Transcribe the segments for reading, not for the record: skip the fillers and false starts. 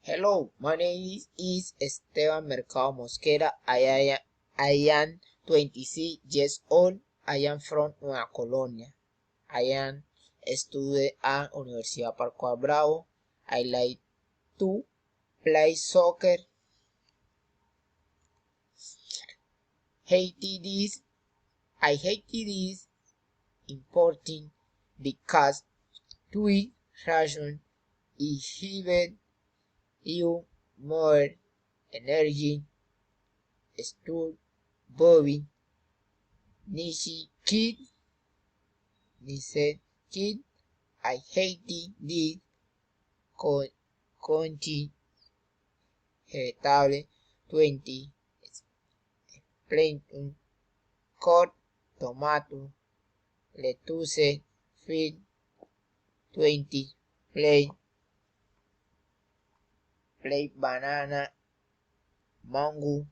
Hello, my name is Esteban Mercado Mosquera. I am 26 years old. I am from Nueva Colonia. I am a student at Universidad Parco Bravo. I like to play soccer. I hated this important because two reasons. It gives you more energy. Stood Bobby Nishi Kid. I hate this conti hereditable 20 Splendid Cod Tomato Lettuce Feed 20 Play Banana Mango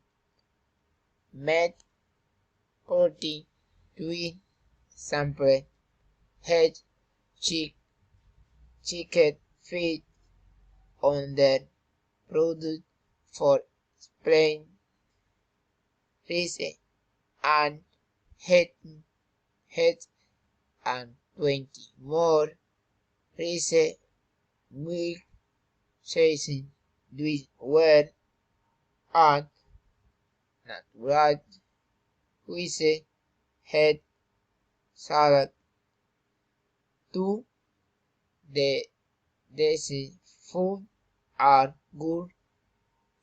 Met 40 Twin Sample Head Chicken Feed under product for spring rice and head and 20 more rice milk chasing with word and natural rice head salad to these food are good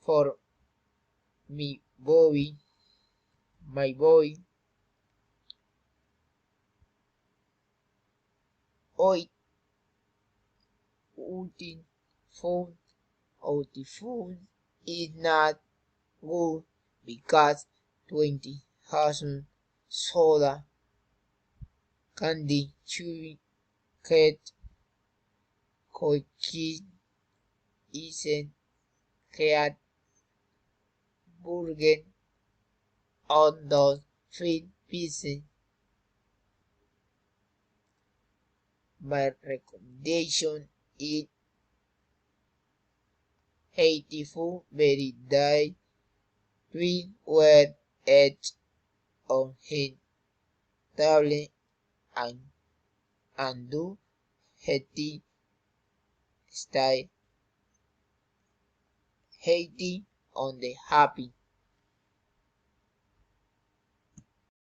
for my body. Oil out the food is not good because 20,000 soda candy chewing cat cookies isn't cat burger on those feed pieces. My recommendation is 84 very day 3 were edge on his tablet and do healthy stay healthy on the happy.